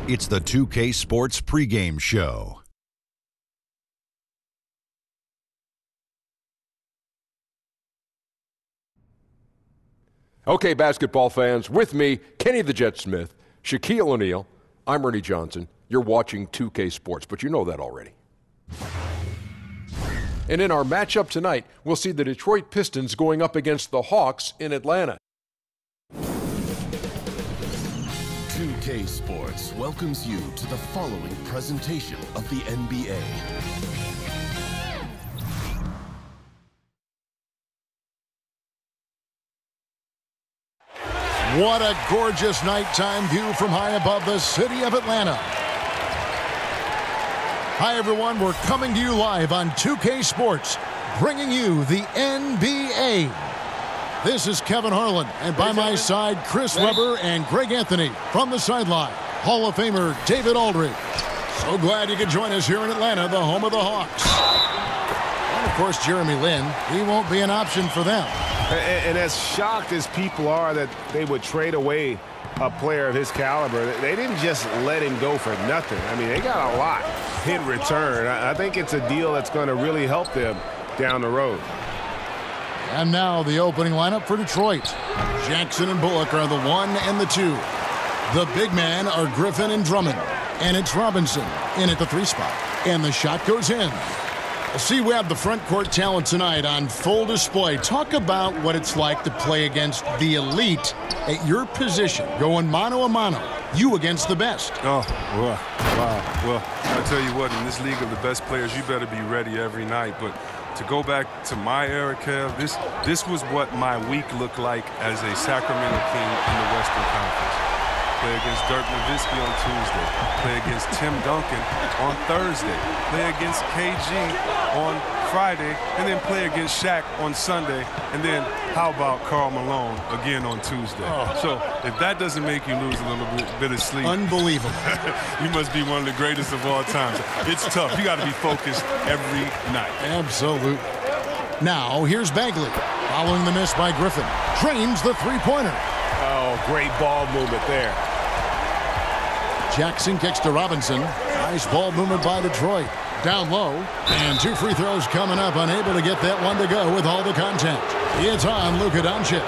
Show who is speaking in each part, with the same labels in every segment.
Speaker 1: It's the 2K Sports pregame show.
Speaker 2: Okay, basketball fans, with me, Kenny the Jet Smith, Shaquille O'Neal. I'm Ernie Johnson. You're watching 2K Sports, but you know that already. And in our matchup tonight, we'll see the Detroit Pistons going up against the Hawks in Atlanta.
Speaker 3: 2K Sports welcomes you to the following presentation of the NBA.
Speaker 4: What a gorgeous nighttime view from high above the city of Atlanta. Hi, everyone. We're coming to you live on 2K Sports, bringing you the NBA. This is Kevin Harlan, and by my side, Chris Webber and Greg Anthony from the sideline. Hall of Famer David Aldridge. So glad you could join us here in Atlanta, the home of the Hawks. And, of course, Jeremy Lin. He won't be an option for them.
Speaker 5: And as shocked as people are that they would trade away a player of his caliber, they didn't just let him go for nothing. I mean, they got a lot in return. I think it's a deal that's going to really help them down the road.
Speaker 4: And now the opening lineup for Detroit. Jackson and Bullock are the 1 and the 2. The big men are Griffin and Drummond. And it's Robinson in at the 3 spot. And the shot goes in. See, we have the front court talent tonight on full display. Talk about what it's like to play against the elite at your position, going mano a mano, you against the best.
Speaker 6: Oh, wow. Well, I tell you what, in this league of the best players, you better be ready every night. But to go back to my era, Kev, this was what my week looked like as a Sacramento King in the Western Conference. Play against Dirk Nowitzki on Tuesday. Play against Tim Duncan on Thursday. Play against KG on Friday. And then play against Shaq on Sunday. And then how about Karl Malone again on Tuesday? Oh. So if that doesn't make you lose a little bit of sleep.
Speaker 4: Unbelievable.
Speaker 6: You must be one of the greatest of all time. It's tough. You got to be focused every night.
Speaker 4: Absolutely. Now here's Bagley. Following the miss by Griffin. Drains the three-pointer.
Speaker 5: Oh, great ball movement there.
Speaker 4: Jackson kicks to Robinson. Nice ball movement by Detroit. Down low. And 2 free throws coming up. Unable to get that one to go with all the contact. It's on Luka Doncic.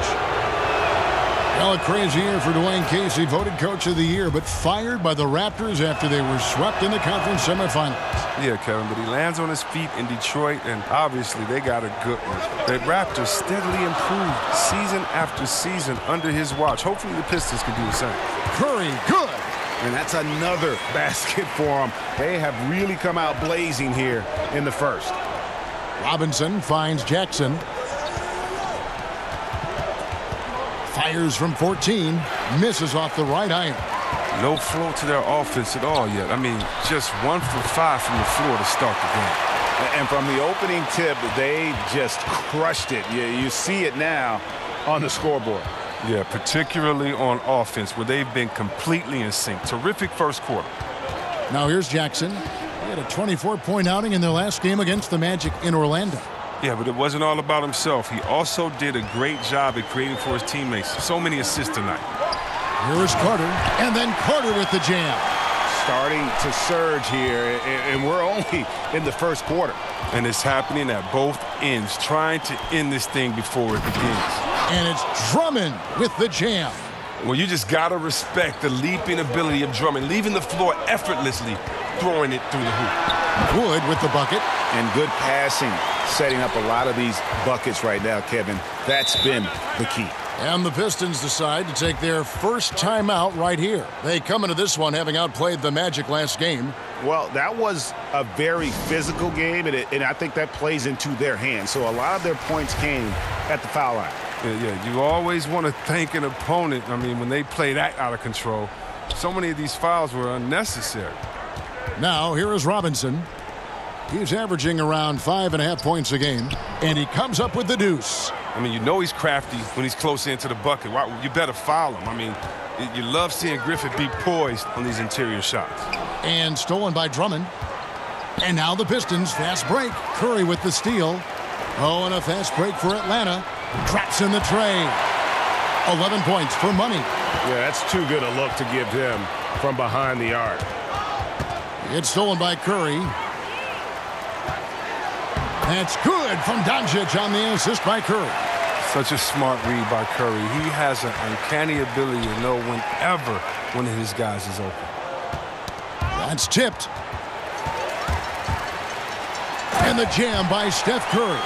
Speaker 4: Well, a crazy year for Dwayne Casey. Voted Coach of the Year, but fired by the Raptors after they were swept in the conference semifinals.
Speaker 6: Yeah, Kevin, but he lands on his feet in Detroit, and obviously they got a good one. The Raptors steadily improved season after season under his watch. Hopefully the Pistons can do the same.
Speaker 4: Curry, good.
Speaker 5: And that's another basket for them. They have really come out blazing here in the first.
Speaker 4: Robinson finds Jackson. Fires from 14. Misses off the right iron.
Speaker 6: No flow to their offense at all yet. I mean, just 1 for 5 from the floor to start the game.
Speaker 5: And from the opening tip, they just crushed it. You see it now on the scoreboard.
Speaker 6: Yeah, particularly on offense, where they've been completely in sync. Terrific first quarter.
Speaker 4: Now here's Jackson. He had a 24-point outing in their last game against the Magic in Orlando.
Speaker 6: Yeah, but it wasn't all about himself. He also did a great job at creating for his teammates. So many assists tonight.
Speaker 4: Here is Carter, and then Carter with the jam.
Speaker 5: Starting to surge here, and we're only in the first quarter.
Speaker 6: And it's happening at both ends, trying to end this thing before it begins.
Speaker 4: And it's Drummond with the jam.
Speaker 6: Well, you just got to respect the leaping ability of Drummond, leaving the floor effortlessly, throwing it through the hoop.
Speaker 4: Wood with the bucket.
Speaker 5: And good passing, setting up a lot of these buckets right now, Kevin. That's been the key.
Speaker 4: And the Pistons decide to take their first timeout right here. They come into this one having outplayed the Magic last game.
Speaker 5: Well, that was a very physical game, and I think that plays into their hands. So a lot of their points came at the foul line.
Speaker 6: Yeah, you always want to thank an opponent. I mean, when they play that out of control, so many of these fouls were unnecessary.
Speaker 4: Now, here is Robinson. He's averaging around 5.5 points a game, and he comes up with the deuce.
Speaker 6: I mean, you know he's crafty when he's close into the bucket. You better foul him. I mean, you love seeing Griffith be poised on these interior shots.
Speaker 4: And stolen by Drummond. And now the Pistons, fast break. Curry with the steal. Oh, and a fast break for Atlanta. Drops in the tray. 11 points for money.
Speaker 5: Yeah, that's too good a look to give him. from behind the arc.
Speaker 4: It's stolen by Curry. That's good from Doncic on the assist by Curry.
Speaker 6: Such a smart read by Curry. He has an uncanny ability to know whenever one of his guys is open.
Speaker 4: That's tipped. And the jam by Steph Curry.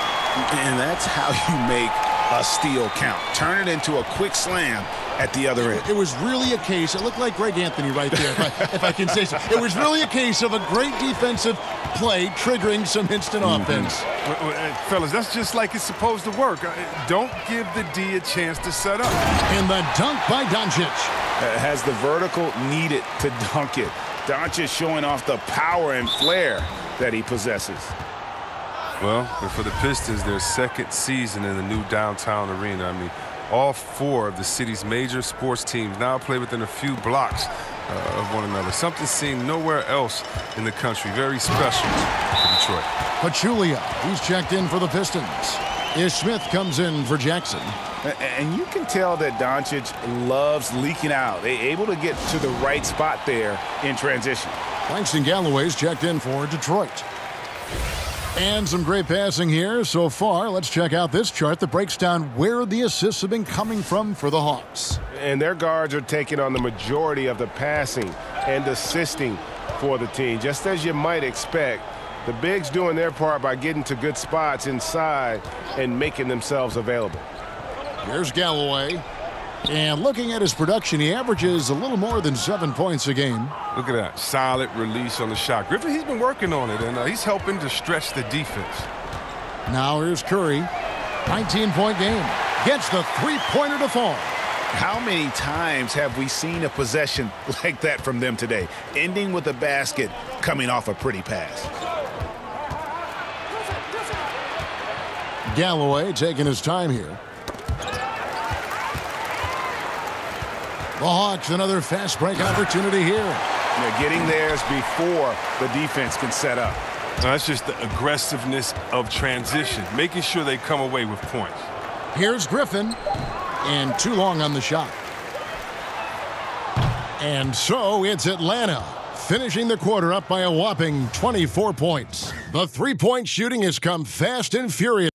Speaker 7: And that's how you make a steal count. Turn it into a quick slam at the other end.
Speaker 4: It was really a case, it looked like Greg Anthony right there, if I can say so. It was really a case of a great defensive play triggering some instant offense.
Speaker 6: Fellas, that's just like it's supposed to work. Don't give the D a chance to set up.
Speaker 4: And the dunk by Doncic.
Speaker 7: Has the vertical needed to dunk it. Doncic showing off the power and flair that he possesses.
Speaker 6: Well, for the Pistons, their second season in the new downtown arena. I mean, all four of the city's major sports teams now play within a few blocks of one another. Something seen nowhere else in the country. Very special for Detroit.
Speaker 4: Pachulia, he's checked in for the Pistons. Ish Smith comes in for Jackson.
Speaker 7: And you can tell that Doncic loves leaking out. They're able to get to the right spot there in transition.
Speaker 4: Langston Galloway's checked in for Detroit. And some great passing here so far. Let's check out this chart that breaks down where the assists have been coming from for the Hawks.
Speaker 5: And their guards are taking on the majority of the passing and assisting for the team. Just as you might expect, the bigs doing their part by getting to good spots inside and making themselves available.
Speaker 4: Here's Galloway. And looking at his production, he averages a little more than 7 points a game.
Speaker 6: Look at that. Solid release on the shot. Griffin, he's been working on it, and he's helping to stretch the defense.
Speaker 4: Now here's Curry. 19-point game. Gets the three-pointer to fall.
Speaker 7: How many times have we seen a possession like that from them today, ending with a basket coming off a pretty pass?
Speaker 4: Galloway taking his time here. The Hawks, another fast break opportunity here.
Speaker 7: They're getting theirs before the defense can set up.
Speaker 6: Now, that's just the aggressiveness of transition, making sure they come away with points.
Speaker 4: Here's Griffin, and too long on the shot. And so it's Atlanta, finishing the quarter up by a whopping 24 points. The three-point shooting has come fast and furious.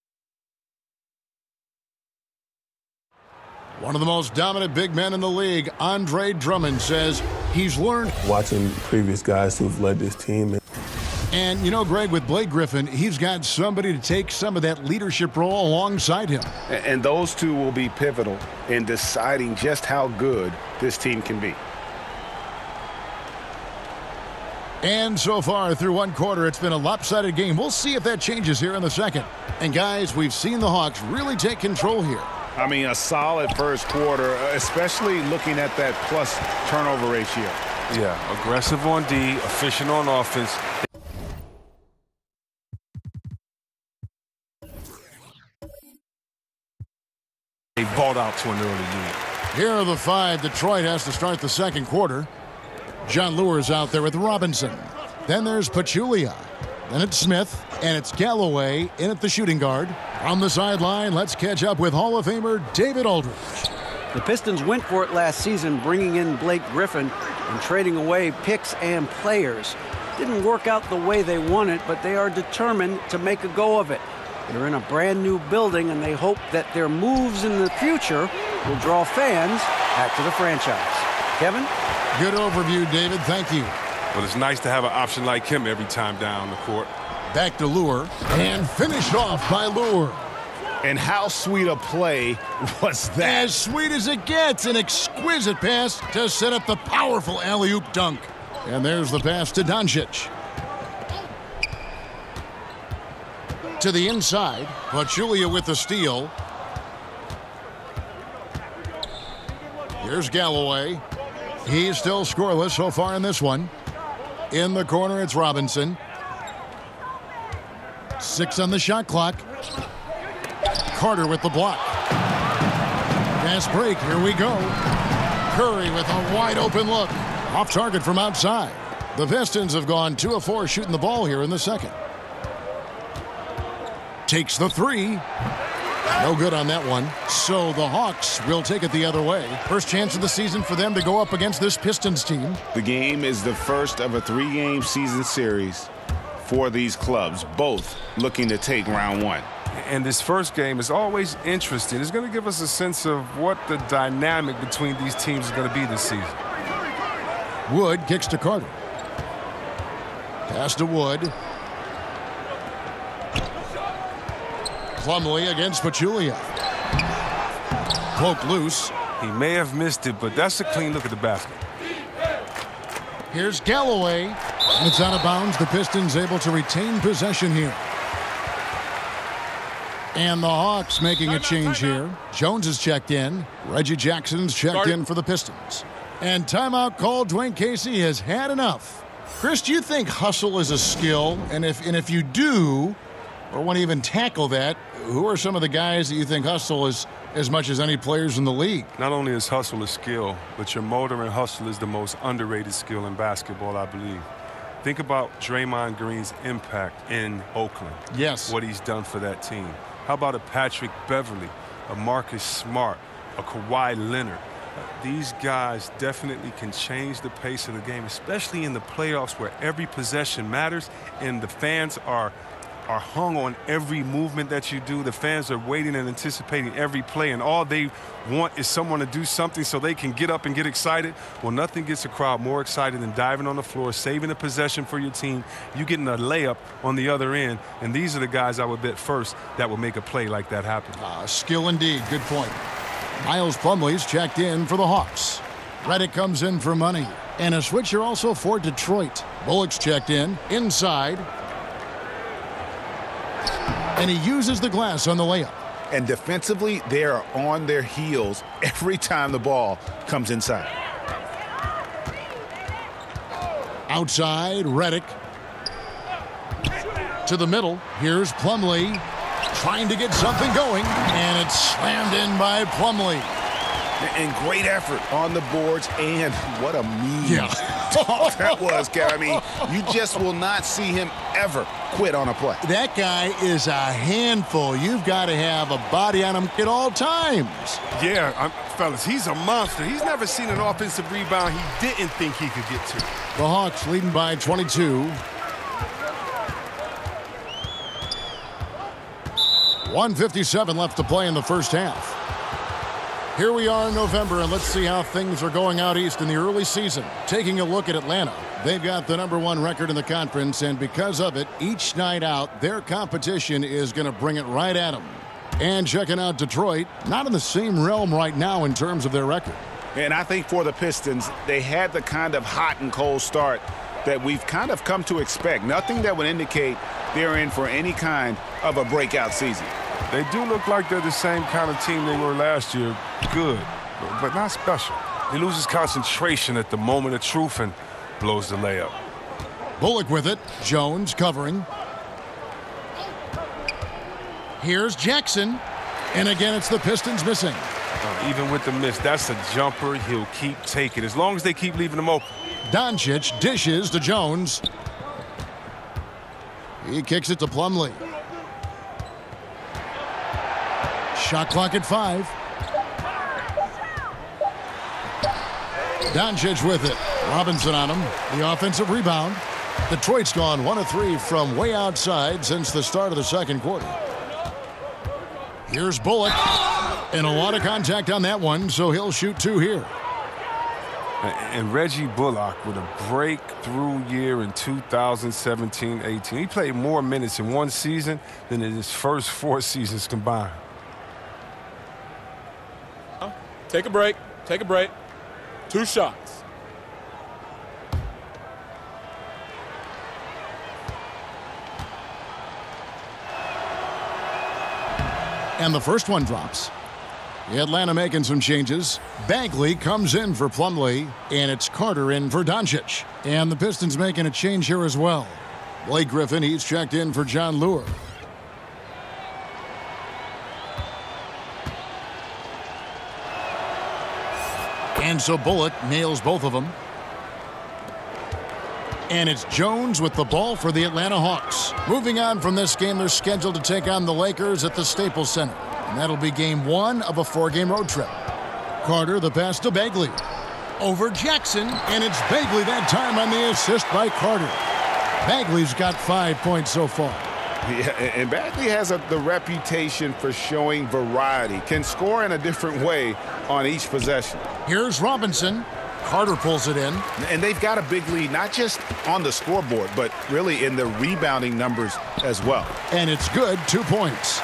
Speaker 4: One of the most dominant big men in the league, Andre Drummond, says he's learned.
Speaker 8: Watching previous guys who've led this team.
Speaker 4: And, you know, Greg, with Blake Griffin, he's got somebody to take some of that leadership role alongside him.
Speaker 5: And those two will be pivotal in deciding just how good this team can be.
Speaker 4: And so far through one quarter, it's been a lopsided game. We'll see if that changes here in the second. And, guys, we've seen the Hawks really take control here.
Speaker 7: I mean, a solid first quarter, especially looking at that plus turnover ratio.
Speaker 6: Yeah, aggressive on D, efficient on offense. They balled out to an early lead.
Speaker 4: Here are the five. Detroit has to start the second quarter. John Lure's out there with Robinson. Then there's Pachulia. Then it's Smith, and it's Galloway in at the shooting guard. On the sideline, let's catch up with Hall of Famer David Aldridge.
Speaker 9: The Pistons went for it last season, bringing in Blake Griffin and trading away picks and players. Didn't work out the way they wanted, but they are determined to make a go of it. They're in a brand new building, and they hope that their moves in the future will draw fans back to the franchise. Kevin?
Speaker 4: Good overview, David. Thank you.
Speaker 6: Well, it's nice to have an option like him every time down the court.
Speaker 4: Back to Lure, and finished off by Lure.
Speaker 7: And how sweet a play was that?
Speaker 4: As sweet as it gets, an exquisite pass to set up the powerful alley-oop dunk. And there's the pass to Doncic. To the inside, Pachulia with the steal. Here's Galloway. He's still scoreless so far in this one. In the corner, it's Robinson. 6 on the shot clock. Carter with the block. Fast break, here we go. Curry with a wide open look. Off target from outside. The Pistons have gone 2 of 4 shooting the ball here in the second. Takes the three. No good on that one. So the Hawks will take it the other way. First chance of the season for them to go up against this Pistons team.
Speaker 7: The game is the first of a 3-game season series for these clubs, both looking to take round one.
Speaker 6: And this first game is always interesting. It's going to give us a sense of what the dynamic between these teams is going to be this season.
Speaker 4: Wood kicks to Carter. Pass to Wood. Plumlee against Pachulia. Poke loose.
Speaker 6: He may have missed it, but that's a clean look at the basket.
Speaker 4: Here's Galloway. It's out of bounds. The Pistons able to retain possession here. And the Hawks making a change here. Jones is checked in. Reggie Jackson's checked in for the Pistons. And timeout called. Dwayne Casey has had enough. Chris, do you think hustle is a skill? And if you do, or want to even tackle that, who are some of the guys that you think hustle is as much as any players in the league?
Speaker 6: Not only is hustle a skill, but your motor and hustle is the most underrated skill in basketball, I believe. Think about Draymond Green's impact in Oakland.
Speaker 4: Yes.
Speaker 6: What he's done for that team. How about a Patrick Beverly, a Marcus Smart, a Kawhi Leonard? These guys definitely can change the pace of the game, especially in the playoffs where every possession matters and the fans are hung on every movement that you do. The fans are waiting and anticipating every play, and all they want is someone to do something so they can get up and get excited. Well, nothing gets a crowd more excited than diving on the floor, saving a possession for your team, you getting a layup on the other end, and these are the guys I would bet first that would make a play like that happen.
Speaker 4: Skill indeed. Good point. Miles Plumlee's checked in for the Hawks. Redick comes in for money. And a switcher also for Detroit. Bullock's checked in. Inside. And he uses the glass on the layup.
Speaker 7: And defensively, they are on their heels every time the ball comes inside.
Speaker 4: Outside, Redick. To the middle. Here's Plumlee. Trying to get something going. And it's slammed in by Plumlee.
Speaker 7: And great effort on the boards. And what a mean
Speaker 4: talk
Speaker 7: that was, Kev. I mean, you just will not see him ever quit on a play.
Speaker 4: That guy is a handful. You've got to have a body on him at all times.
Speaker 6: Yeah, fellas, he's a monster. He's never seen an offensive rebound he didn't think he could get to.
Speaker 4: The Hawks leading by 22. 1:57 left to play in the first half. Here we are in November, and let's see how things are going out east in the early season. Taking a look at Atlanta. They've got the #1 record in the conference, and because of it, each night out, their competition is going to bring it right at them. And checking out Detroit, not in the same realm right now in terms of their record.
Speaker 7: And I think for the Pistons, they had the kind of hot and cold start that we've kind of come to expect. Nothing that would indicate they're in for any kind of a breakout season.
Speaker 6: They do look like they're the same kind of team they were last year. Good, but not special. He loses concentration at the moment of truth and blows the layup.
Speaker 4: Bullock with it. Jones covering. Here's Jackson. And again, it's the Pistons missing.
Speaker 6: Even with the miss, that's a jumper he'll keep taking as long as they keep leaving him open.
Speaker 4: Doncic dishes to Jones. He kicks it to Plumlee. Shot clock at 5. Doncic with it. Robinson on him. The offensive rebound. Detroit's gone 1 of 3 from way outside since the start of the second quarter. Here's Bullock. And a lot of contact on that one, so he'll shoot 2 here.
Speaker 6: And Reggie Bullock with a breakthrough year in 2017-18. He played more minutes in one season than in his first 4 seasons combined.
Speaker 10: Take a break. Take a break. 2 shots.
Speaker 4: And the first one drops. Atlanta making some changes. Bagley comes in for Plumlee, and it's Carter in for Doncic. And the Pistons making a change here as well. Blake Griffin, he's checked in for John Lure. And so Bullock nails both of them. And it's Jones with the ball for the Atlanta Hawks. Moving on from this game, they're scheduled to take on the Lakers at the Staples Center. And that'll be game 1 of a 4-game road trip. Carter, the pass to Bagley. Over Jackson, and it's Bagley that time on the assist by Carter. Bagley's got 5 points so far.
Speaker 7: Yeah, and Bagley has the reputation for showing variety, can score in a different way on each possession.
Speaker 4: Here's Robinson. Carter pulls it in.
Speaker 7: And they've got a big lead, not just on the scoreboard, but really in the rebounding numbers as well.
Speaker 4: And it's good, 2 points.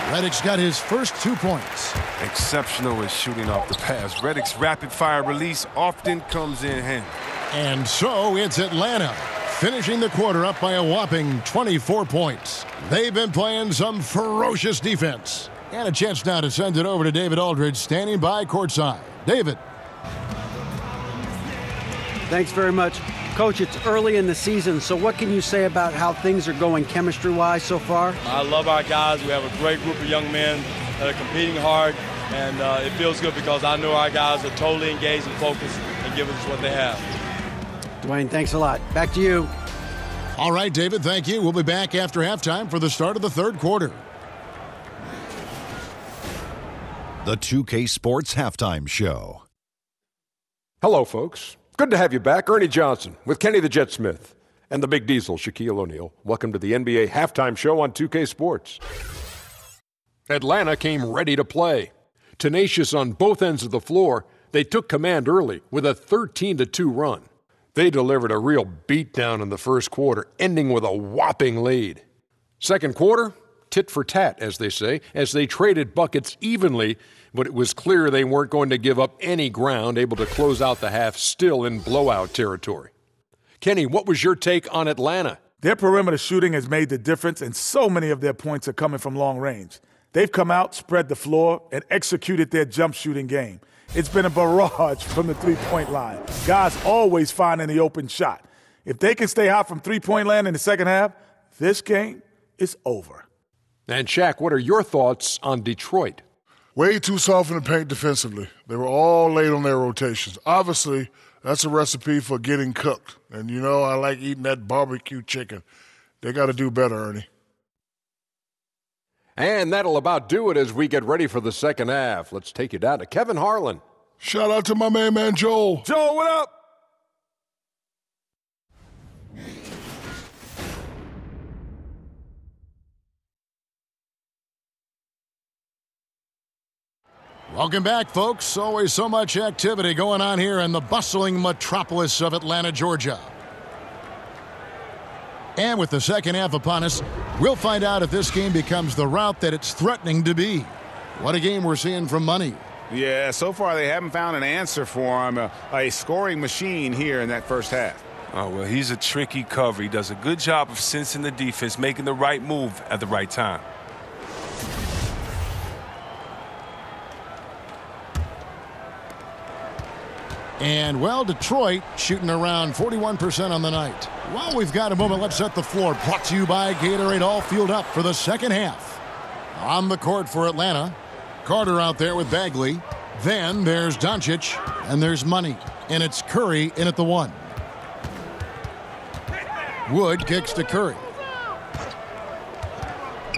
Speaker 4: Redick's got his first 2 points.
Speaker 6: Exceptional at shooting off the pass. Redick's rapid-fire release often comes in handy.
Speaker 4: And so it's Atlanta, finishing the quarter up by a whopping 24 points. They've been playing some ferocious defense. And a chance now to send it over to David Aldridge, standing by courtside. David.
Speaker 9: Thanks very much. Coach, it's early in the season, so what can you say about how things are going chemistry-wise so far?
Speaker 10: I love our guys. We have a great group of young men that are competing hard, and it feels good because I know our guys are totally engaged and focused and giving us what they have.
Speaker 9: Dwayne, thanks a lot. Back to you.
Speaker 4: All right, David, thank you. We'll be back after halftime for the start of the third quarter.
Speaker 1: The 2K Sports Halftime Show.
Speaker 2: Hello, folks. Good to have you back. Ernie Johnson with Kenny the Jet Smith and the Big Diesel, Shaquille O'Neal. Welcome to the NBA Halftime Show on 2K Sports. Atlanta came ready to play. Tenacious on both ends of the floor, they took command early with a 13-2 run. They delivered a real beatdown in the first quarter, ending with a whopping lead. Second quarter, tit for tat, as they say, as they traded buckets evenly, but it was clear they weren't going to give up any ground, able to close out the half still in blowout territory. Kenny, what was your take on Atlanta?
Speaker 11: Their perimeter shooting has made the difference, and so many of their points are coming from long range. They've come out, spread the floor, and executed their jump shooting game. It's been a barrage from the three-point line. Guys always finding the open shot. If they can stay hot from three-point land in the second half, this game is over.
Speaker 2: And Shaq, what are your thoughts on Detroit?
Speaker 12: Way too soft in the paint defensively. They were all late on their rotations. Obviously, that's a recipe for getting cooked. And you know I like eating that barbecue chicken. They got to do better, Ernie.
Speaker 2: And that'll about do it as we get ready for the second half. Let's take you down to Kevin Harlan.
Speaker 12: Shout out to my main man, Joel.
Speaker 6: Joel, what up?
Speaker 4: Welcome back, folks. Always so much activity going on here in the bustling metropolis of Atlanta, Georgia. And with the second half upon us, we'll find out if this game becomes the route that it's threatening to be. What a game we're seeing from Money.
Speaker 7: Yeah, so far they haven't found an answer for him, a scoring machine here in that first half.
Speaker 6: Oh, well, he's a tricky cover. He does a good job of sensing the defense, making the right move at the right time.
Speaker 4: And, well, Detroit shooting around 41% on the night. Well, we've got a moment. Let's set the floor. Brought to you by Gatorade, all fueled up for the second half. On the court for Atlanta, Carter out there with Bagley. Then there's Doncic, and there's Money. And it's Curry in at the one. Wood kicks to Curry.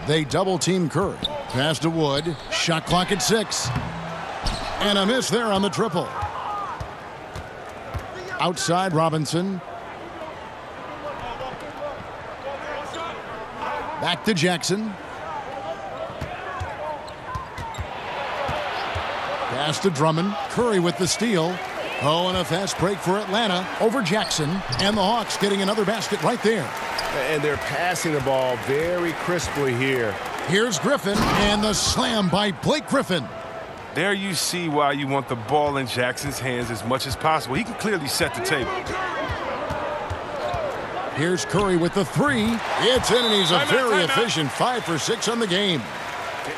Speaker 4: They double-team Curry. Pass to Wood. Shot clock at 6. And a miss there on the triple. Outside Robinson. Back to Jackson. Pass to Drummond. Curry with the steal. Oh, and a fast break for Atlanta over Jackson. And the Hawks getting another basket right there.
Speaker 7: And they're passing the ball very crisply here.
Speaker 4: Here's Griffin, and the slam by Blake Griffin.
Speaker 6: There you see why you want the ball in Jackson's hands as much as possible. He can clearly set the table.
Speaker 4: Here's Curry with the three. It's in, and he's a very efficient 5 for 6 on the game.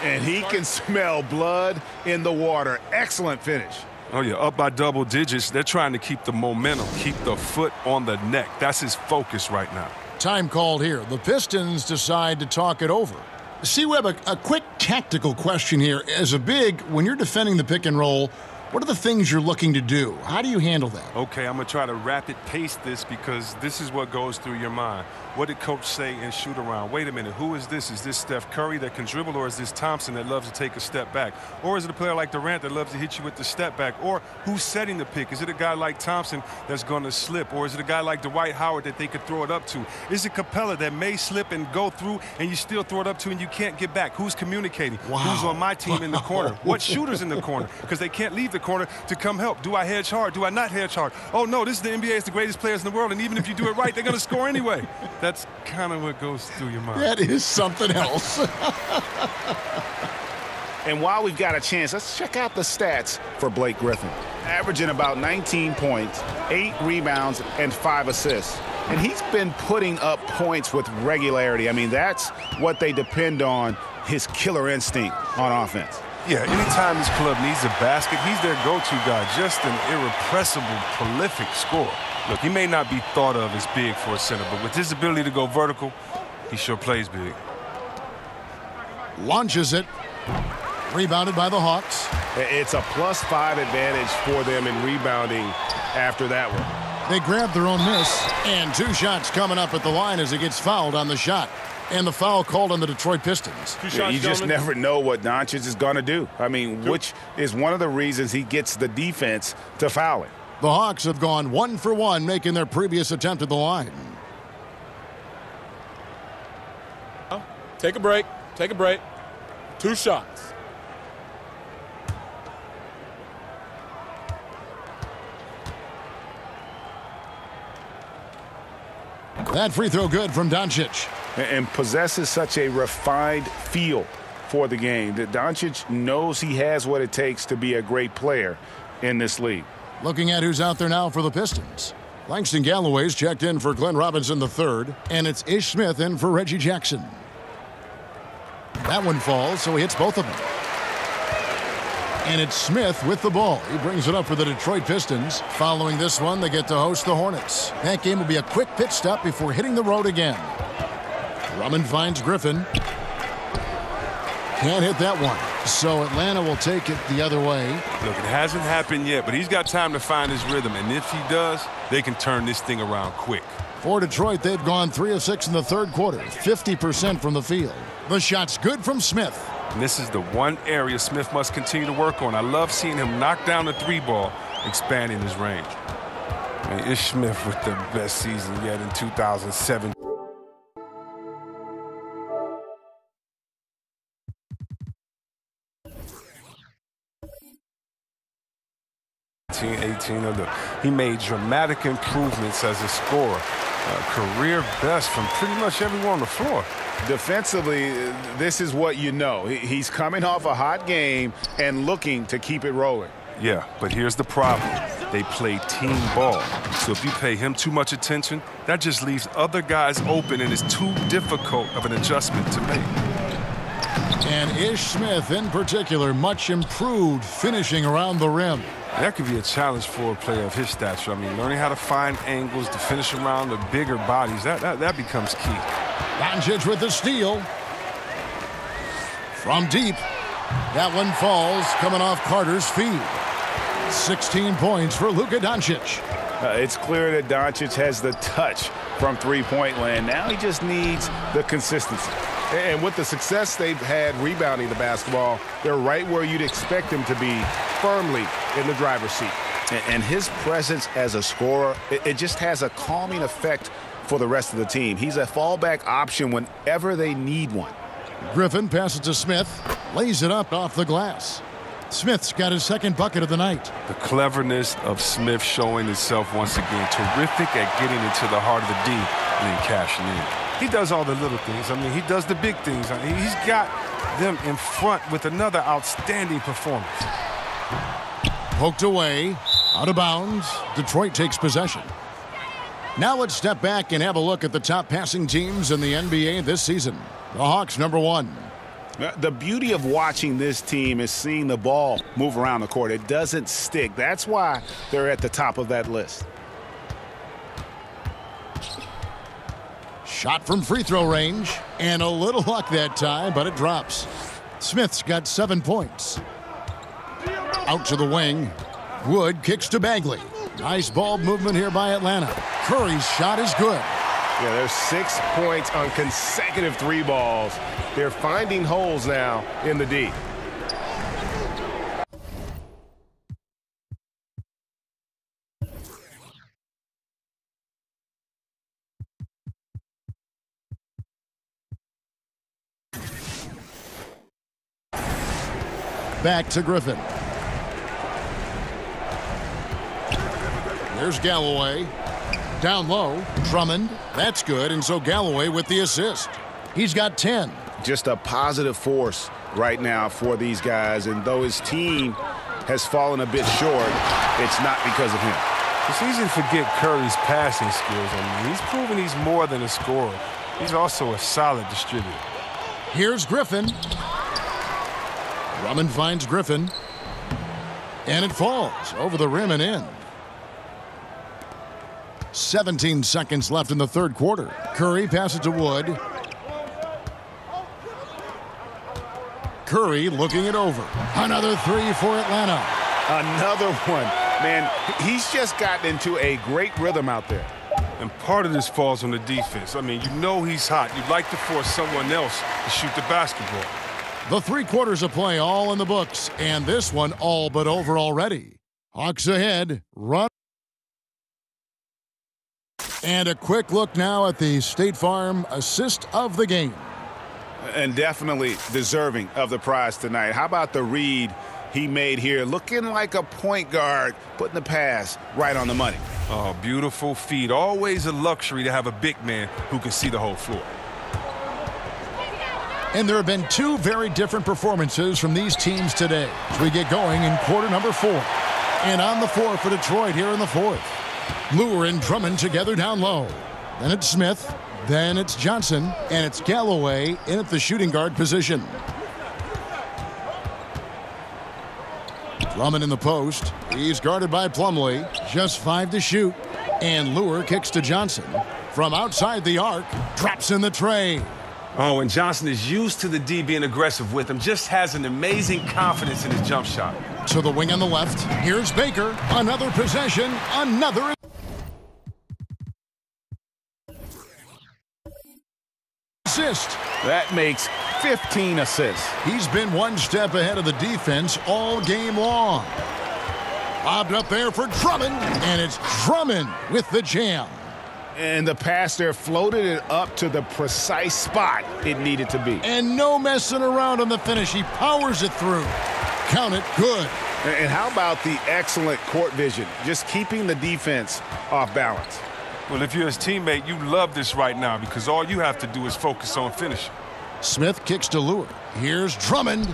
Speaker 7: And he can smell blood in the water. Excellent finish.
Speaker 6: Oh, yeah, up by double digits. They're trying to keep the momentum, keep the foot on the neck. That's his focus right now.
Speaker 4: Time called here. The Pistons decide to talk it over. See, Webb, a quick tactical question here. As a big, when you're defending the pick and roll, What are the things you're looking to do? How do you handle that?
Speaker 6: Okay, I'm going to try to rapid pace this because this is what goes through your mind. What did coach say in shoot around? Wait a minute, who is this? Is this Steph Curry that can dribble, or is this Thompson that loves to take a step back? Or is it a player like Durant that loves to hit you with the step back? Or who's setting the pick? Is it a guy like Thompson that's going to slip? Or is it a guy like Dwight Howard that they could throw it up to? Is it Capella that may slip and go through and you still throw it up to and you can't get back? Who's communicating?
Speaker 4: Wow.
Speaker 6: Who's on my team in the corner? What shooter's in the corner? Because they can't leave the corner to come help. Do I hedge hard? Do I not hedge hard? Oh, no, this is the NBA. It's the greatest players in the world, and even if you do it right, they're going to score anyway. That's kind of what goes through your mind.
Speaker 4: That is something else.
Speaker 7: And while we've got a chance, let's check out the stats for Blake Griffin. Averaging about 19 points, 8 rebounds, and 5 assists. And he's been putting up points with regularity. I mean, that's what they depend on, his killer instinct on offense.
Speaker 6: Yeah, anytime this club needs a basket, he's their go-to guy. Just an irrepressible, prolific scorer. Look, he may not be thought of as big for a center, but with his ability to go vertical, he sure plays big.
Speaker 4: Launches it. Rebounded by the Hawks.
Speaker 5: It's a +5 advantage for them in rebounding after that one.
Speaker 4: They grab their own miss, and 2 shots coming up at the line as he gets fouled on the shot. And the foul called on the Detroit Pistons.
Speaker 5: You just never know what Doncic is going to do. I mean, which is one of the reasons he gets the defense to foul it.
Speaker 4: The Hawks have gone 1 for 1, making their previous attempt at the line.
Speaker 13: Take a break. Take a break. 2 shots.
Speaker 4: That free throw good from Doncic.
Speaker 7: And possesses such a refined feel for the game that Doncic knows he has what it takes to be a great player in this league.
Speaker 4: Looking at who's out there now for the Pistons. Langston Galloway's checked in for Glenn Robinson III, and it's Ish Smith in for Reggie Jackson. That one falls, so he hits both of them. And it's Smith with the ball. He brings it up for the Detroit Pistons. Following this one, they get to host the Hornets. That game will be a quick pit stop before hitting the road again. Drummond finds Griffin. Can't hit that one. So Atlanta will take it the other way.
Speaker 6: Look, it hasn't happened yet, but he's got time to find his rhythm. And if he does, they can turn this thing around quick.
Speaker 4: For Detroit, they've gone 3 of 6 in the third quarter, 50% from the field. The shot's good from Smith.
Speaker 6: And this is the one area Smith must continue to work on. I love seeing him knock down the 3-ball, expanding his range. I mean, Ish Smith with the best season yet in 2007. 18 of them. He made dramatic improvements as a scorer. Career best from pretty much everyone on the floor.
Speaker 7: Defensively, this is what you know. He's coming off a hot game and looking to keep it rolling.
Speaker 6: Yeah, but here's the problem. They play team ball. So if you pay him too much attention, that just leaves other guys open and it's too difficult of an adjustment to make.
Speaker 4: And Ish Smith, in particular, much improved finishing around the rim.
Speaker 6: That could be a challenge for a player of his stature. I mean, learning how to find angles to finish around the bigger bodies, that becomes key.
Speaker 4: Doncic with the steal. From deep. That one falls, coming off Carter's feed. 16 points for Luka Doncic.
Speaker 7: It's clear that Doncic has the touch from three-point land. Now he just needs the consistency.
Speaker 5: And with the success they've had rebounding the basketball, they're right where you'd expect them to be, firmly in the driver's seat.
Speaker 7: And his presence as a scorer, it just has a calming effect for the rest of the team. He's a fallback option whenever they need one.
Speaker 4: Griffin passes to Smith, lays it up off the glass. Smith's got his second bucket of the night.
Speaker 6: The cleverness of Smith showing itself once again. Terrific at getting into the heart of the D and then cashing in. He does all the little things. I mean, he does the big things. I mean, he's got them in front with another outstanding performance.
Speaker 4: Poked away, out of bounds. Detroit takes possession. Now let's step back and have a look at the top passing teams in the NBA this season. The Hawks, #1.
Speaker 7: The beauty of watching this team is seeing the ball move around the court. It doesn't stick. That's why they're at the top of that list.
Speaker 4: Shot from free throw range, and a little luck that time, but it drops. Smith's got 7 points. Out to the wing. Wood kicks to Bagley. Nice ball movement here by Atlanta. Curry's shot is good.
Speaker 5: Yeah, there's 6 points on consecutive 3 balls. They're finding holes now in the D.
Speaker 4: Back to Griffin. There's Galloway. Down low, Drummond. That's good, and so Galloway with the assist. He's got 10.
Speaker 7: Just a positive force right now for these guys, and though his team has fallen a bit short, it's not because of him.
Speaker 6: It's easy to forget Curry's passing skills. I mean, he's proven he's more than a scorer. He's also a solid distributor.
Speaker 4: Here's Griffin. Drummond finds Griffin. And it falls over the rim and in. 17 seconds left in the third quarter. Curry passes to Wood. Curry looking it over. Another three for Atlanta.
Speaker 7: Another one. Man, he's just gotten into a great rhythm out there.
Speaker 6: And part of this falls on the defense. I mean, you know he's hot. You'd like to force someone else to shoot the basketball.
Speaker 4: The 3 quarters of play all in the books, and this one all but over already. Hawks ahead. Run. And a quick look now at the State Farm assist of the game.
Speaker 7: And definitely deserving of the prize tonight. How about the read he made here? Looking like a point guard, putting the pass right on the money.
Speaker 6: Oh, beautiful feed. Always a luxury to have a big man who can see the whole floor.
Speaker 4: And there have been 2 very different performances from these teams today as we get going in quarter number 4. And on the floor for Detroit here in the 4th. Lure and Drummond together down low. Then it's Smith. Then it's Johnson. And it's Galloway in at the shooting guard position. Drummond in the post. He's guarded by Plumlee. Just 5 to shoot. And Lure kicks to Johnson. From outside the arc, drops in the tray.
Speaker 14: Oh, and Johnson is used to the D being aggressive with him. Just has an amazing confidence in his jump shot.
Speaker 4: To the wing on the left. Here's Baker. Another possession. Another assist.
Speaker 7: That makes 15 assists.
Speaker 4: He's been one step ahead of the defense all game long. Lobbed up there for Drummond, and it's Drummond with the jam.
Speaker 7: And the pass there floated it up to the precise spot it needed to be.
Speaker 4: And no messing around on the finish. He powers it through. Count it, good.
Speaker 7: And how about the excellent court vision, just keeping the defense off balance?
Speaker 6: Well, if you're his teammate, you love this right now because all you have to do is focus on finishing.
Speaker 4: Smith kicks to Lure. Here's Drummond.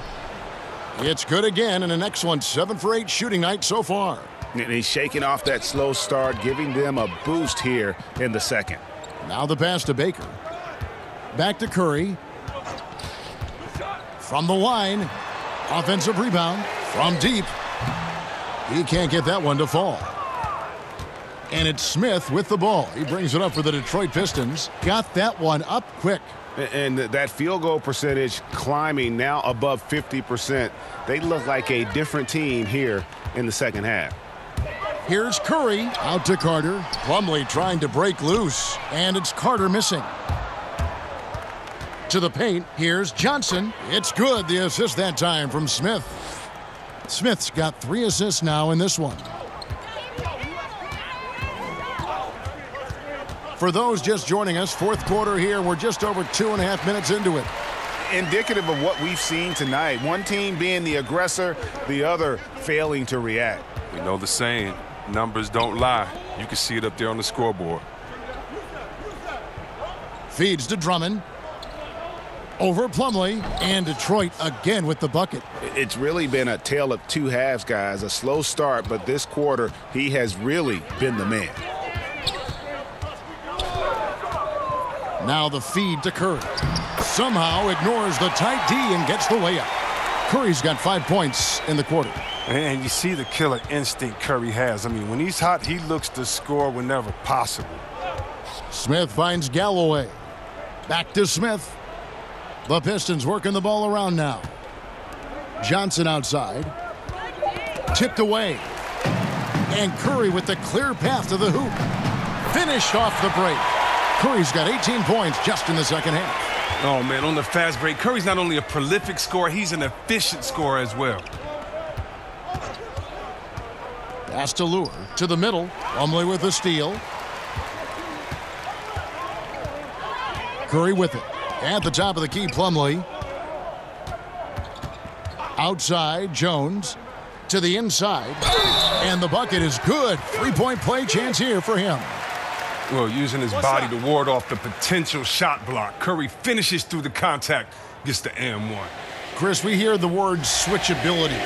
Speaker 4: It's good again, and an excellent 7 for 8 shooting night so far.
Speaker 7: And he's shaking off that slow start, giving them a boost here in the second.
Speaker 4: Now the pass to Baker. Back to Curry. From the line. Offensive rebound from deep. He can't get that one to fall. And it's Smith with the ball. He brings it up for the Detroit Pistons. Got that one up quick.
Speaker 7: And that field goal percentage climbing now above 50%. They look like a different team here in the second half.
Speaker 4: Here's Curry out to Carter. Plumlee trying to break loose. And it's Carter missing. To the paint. Here's Johnson. It's good. The assist that time from Smith. Smith's got 3 assists now in this one. For those just joining us, 4th quarter here. We're just over 2.5 minutes into it.
Speaker 7: Indicative of what we've seen tonight. One team being the aggressor, the other failing to react.
Speaker 6: You know the saying, numbers don't lie. You can see it up there on the scoreboard.
Speaker 4: Feeds to Drummond. Over Plumlee. And Detroit again with the bucket.
Speaker 7: It's really been a tale of 2 halves, guys. A slow start, but this quarter, he has really been the man.
Speaker 4: Now the feed to Curry. Somehow ignores the tight D and gets the layup. Curry's got 5 points in the quarter.
Speaker 6: And you see the killer instinct Curry has. I mean, when he's hot, he looks to score whenever possible.
Speaker 4: Smith finds Galloway. Back to Smith. The Pistons working the ball around now. Johnson outside. Tipped away. And Curry with the clear path to the hoop. Finished off the break. Curry's got 18 points just in the second half.
Speaker 14: Oh, man, on the fast break, Curry's not only a prolific scorer, he's an efficient scorer as well.
Speaker 4: Pass to Lure to the middle. Plumlee with the steal. Curry with it. At the top of the key, Plumlee. Outside, Jones. To the inside. And the bucket is good. Three-point play chance here for him.
Speaker 14: Well, using his body to ward off the potential shot block. Curry finishes through the contact, gets the and one.
Speaker 4: Chris, we hear the word switchability.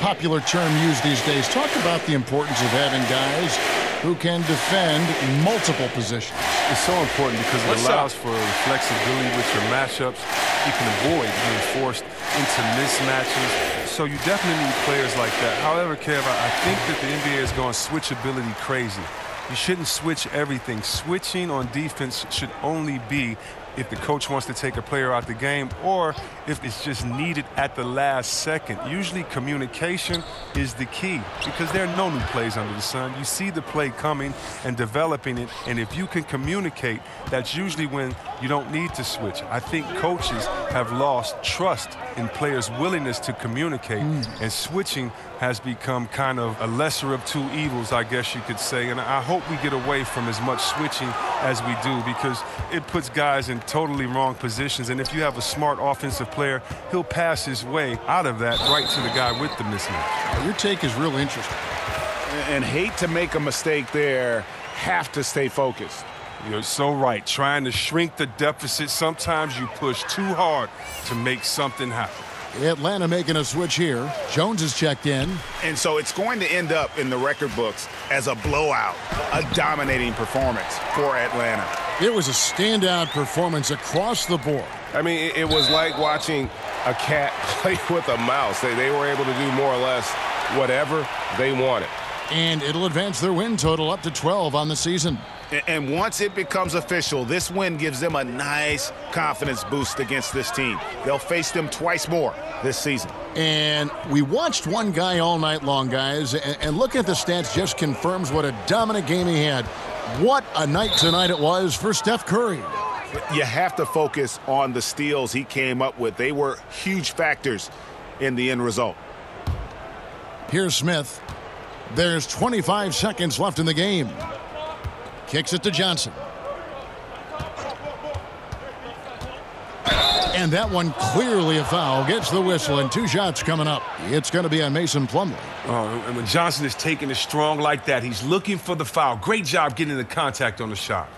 Speaker 4: Popular term used these days. Talk about the importance of having guys who can defend multiple positions.
Speaker 6: It's so important because it allows for flexibility with your matchups. You can avoid being forced into mismatches. So you definitely need players like that. However, Kev, I think that the NBA is going switchability crazy. You shouldn't switch everything. Switching on defense should only be if the coach wants to take a player out the game or if it's just needed at the last second. Usually communication is the key because there are no new plays under the sun. You see the play coming and developing it, and if you can communicate, that's usually when you don't need to switch. I think coaches have lost trust in players' willingness to communicate, and switching has become kind of a lesser of two evils, I guess you could say. And I hope we get away from as much switching as we do because it puts guys in totally wrong positions. And if you have a smart offensive player, he'll pass his way out of that right to the guy with the mismatch.
Speaker 4: Your take is real interesting.
Speaker 5: And hate to make a mistake there, have to stay focused.
Speaker 6: You're so right. Trying to shrink the deficit, sometimes you push too hard to make something happen.
Speaker 4: Atlanta making a switch here. Jones is checked in.
Speaker 7: And so it's going to end up in the record books as a blowout, a dominating performance for Atlanta.
Speaker 4: It was a standout performance across the board.
Speaker 5: I mean, it was like watching a cat play with a mouse. They were able to do more or less whatever they wanted.
Speaker 4: And it'll advance their win total up to 12 on the season.
Speaker 7: And once it becomes official, this win gives them a nice confidence boost against this team. They'll face them twice more this season.
Speaker 4: And we watched one guy all night long, guys, and looking at the stats just confirms what a dominant game he had. What a night tonight it was for Steph Curry.
Speaker 7: You have to focus on the steals he came up with. They were huge factors in the end result.
Speaker 4: Here's Smith. There's 25 seconds left in the game. Kicks it to Johnson. And that one clearly a foul. Gets the whistle and 2 shots coming up. It's going to be on Mason Plumlee.
Speaker 14: Oh, and when Johnson is taking it strong like that, he's looking for the foul. Great job getting the contact on the shot.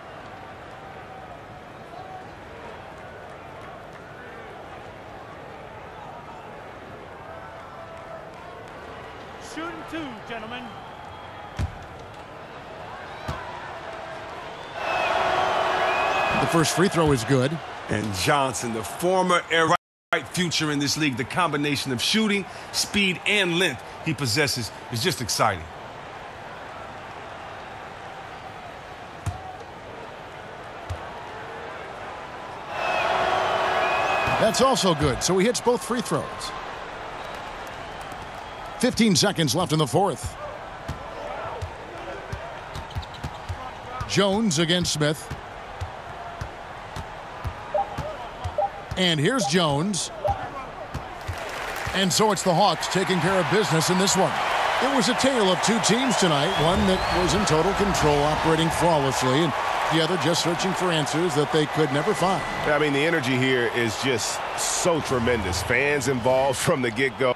Speaker 15: Shooting 2, gentlemen.
Speaker 4: The first free throw is good.
Speaker 14: And Johnson, the former air right future in this league, the combination of shooting, speed, and length he possesses is just exciting.
Speaker 4: That's also good, so he hits both free throws. 15 seconds left in the fourth. Jones against Smith. And here's Jones. And so it's the Hawks taking care of business in this one. It was a tale of 2 teams tonight, one that was in total control, operating flawlessly, and the other just searching for answers that they could never find.
Speaker 5: I mean, the energy here is just so tremendous. Fans involved from the get-go.